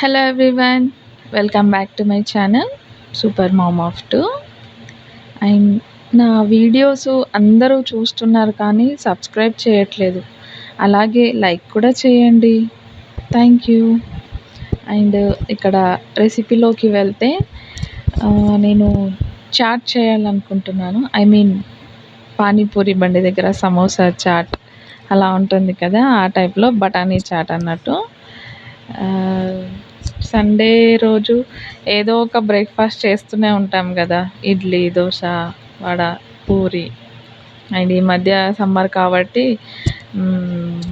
Hello everyone, welcome back to my channel super mom of two. And నా videos అందరూ చూస్తున్నారు కానీ subscribe చేయట్లేదు, అలాగే లైక్ కూడా చేయండి. Thank you. అండ్ ఇక్కడ రెసిపీలోకి వెళ్తే నేను చాట్ చేయాలనుకుంటున్నాను. ఐ మీన్ పానీపూరి బండి దగ్గర సమోసా చాట్ అలా ఉంటుంది కదా, ఆ టైప్లో బఠానీ చాట్ అన్నట్టు. సండే రోజు ఏదో ఒక బ్రేక్ఫాస్ట్ చేస్తూనే ఉంటాం కదా, ఇడ్లీ, దోశ, వడ, పూరి. అండ్ ఈ మధ్య సమ్మర్ కాబట్టి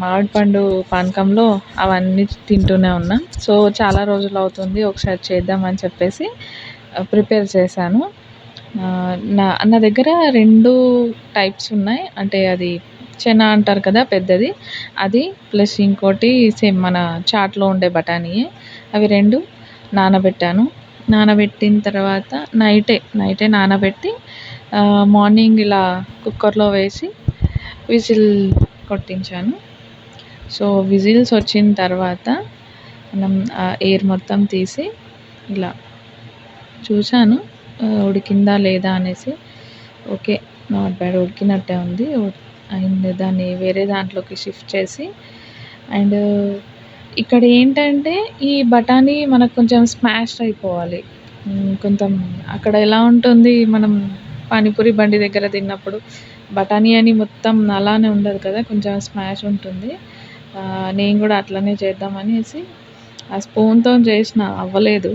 మామిడి పండు పానకంలో అవన్నీ తింటూనే ఉన్నాం. సో చాలా రోజులు అవుతుంది, ఒకసారి చేద్దామని చెప్పేసి ప్రిపేర్ చేశాను. నా దగ్గర 2 టైప్స్ ఉన్నాయి. అంటే అది చెనా అంటారు కదా పెద్దది, అది ప్లస్ ఇంకోటి సేమ్ మన చాట్‌లో ఉండే బఠానీయే. అవి 2 నానబెట్టాను. నానబెట్టిన తర్వాత నైటే నానబెట్టి మార్నింగ్ ఇలా కుక్కర్‌లో వేసి విజిల్ కొట్టించాను. సో విజిల్స్ వచ్చిన తర్వాత మనం ఆ ఎయిర్ మొత్తం తీసి ఇలా చూశాను ఉడికిందా లేదా అనేసి. ఓకే, నాట్ బ్యాడ్, ఉడికినట్టే ఉంది. అండ్ దాన్ని వేరే దాంట్లోకి షిఫ్ట్ చేసి, అండ్ ఇక్కడ ఏంటంటే ఈ బఠానీ మనకు కొంచెం స్మాష్ అయిపోవాలి. కొంచెం అక్కడ ఎలా ఉంటుంది, మనం పానీపూరి బండి దగ్గర తిన్నప్పుడు బఠానీ అని మొత్తం అలానే ఉండదు కదా, కొంచెం స్మాష్ ఉంటుంది. నేను కూడా అట్లనే చేద్దామనేసి ఆ స్పూన్‌తో చేసిన, అవ్వలేదు.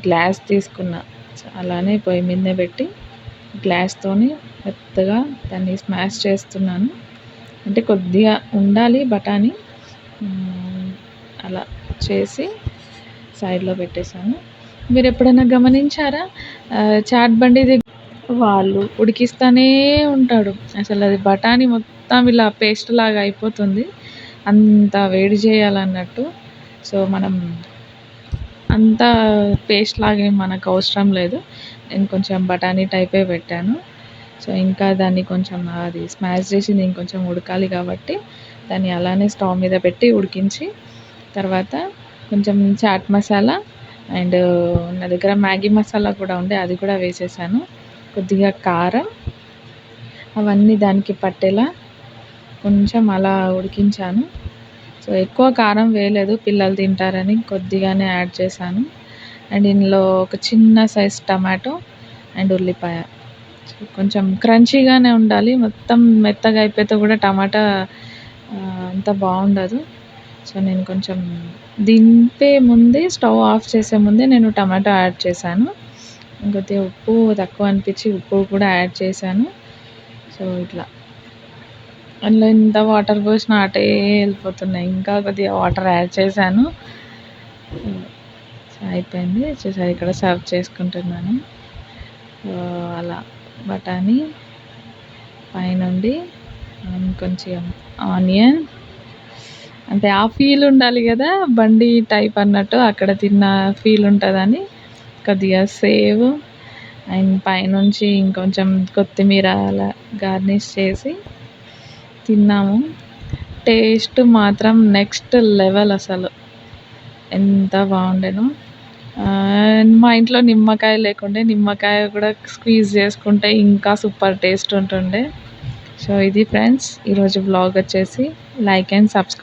గ్లాస్ తీసుకున్నా, అలానే పొయ్యి మీదనే పెట్టి గ్లాస్తోని మెత్తగా దాన్ని స్మాష్ చేస్తున్నాను. అంటే కొద్దిగా ఉండాలి బఠానీ. అలా చేసి సైడ్‌లో పెట్టేశాను. మీరు ఎప్పుడైనా గమనించారా, చాట్ బండి వాళ్ళు ఉడికిస్తూనే ఉంటాడు. అసలు అది బఠానీ మొత్తం ఇలా పేస్ట్ లాగా అయిపోతుంది, అంత వేడి చేయాలన్నట్టు. సో మనం అంత పేస్ట్ లాగా మనకు అవసరం లేదు. నేను కొంచెం బఠానీ టైపే పెట్టాను. సో ఇంకా దాన్ని కొంచెం అది స్మాష్ చేసింది ఇంకొంచెం ఉడకాలి కాబట్టి దాన్ని అలానే స్టవ్ మీద పెట్టి ఉడికించి, తర్వాత కొంచెం చాట్ మసాలా అండ్ నా దగ్గర మ్యాగీ మసాలా కూడా ఉండే, అది కూడా వేసేసాను. కొద్దిగా కారం, అవన్నీ దానికి పట్టేలా కొంచెం అలా ఉడికించాను. సో ఎక్కువ కారం వేయలేదు, పిల్లలు తింటారని కొద్దిగానే యాడ్ చేశాను. అండ్ ఇందులో ఒక చిన్న సైజ్ టమాటో అండ్ ఉల్లిపాయ. కొంచెం క్రంచీగానే ఉండాలి, మొత్తం మెత్తగా అయిపోతే కూడా టమాటా అంత బాగుండదు. సో నేను కొంచెం దింపే ముందే, స్టవ్ ఆఫ్ చేసే ముందే నేను టమాటో యాడ్ చేశాను. కొద్దిగా ఉప్పు తక్కువ అనిపించి ఉప్పు కూడా యాడ్ చేశాను. సో ఇట్లా అందులో ఎంత వాటర్ పోసినా అటే వెళ్ళిపోతున్నాయి, ఇంకా కొద్దిగా వాటర్ యాడ్ చేశాను. సో అయిపోయింది. చూసారు, ఇక్కడ సర్వ్ చేసుకుంటున్నాను. అలా బఠానీ పైనుండి కొంచెం ఆనియన్, అంటే ఆ ఫీల్ ఉండాలి కదా, బండి టైప్ అన్నట్టు అక్కడ తిన్న ఫీల్ ఉంటుందని కొద్దిగా సేవ్, అండ్ పైనుంచి ఇంకొంచెం కొత్తిమీర అలా గార్నిష్ చేసి తిన్నాము. టేస్ట్ మాత్రం నెక్స్ట్ లెవెల్, అసలు ఎంత బాగుండేనో. మా ఇంట్లో నిమ్మకాయ లేకుండే, నిమ్మకాయ కూడా స్క్వీజ్ చేసుకుంటే ఇంకా సూపర్ టేస్ట్ ఉంటుండే. సో ఇది ఫ్రెండ్స్ ఈరోజు వ్లాగ్ వచ్చేసి. Like and subscribe.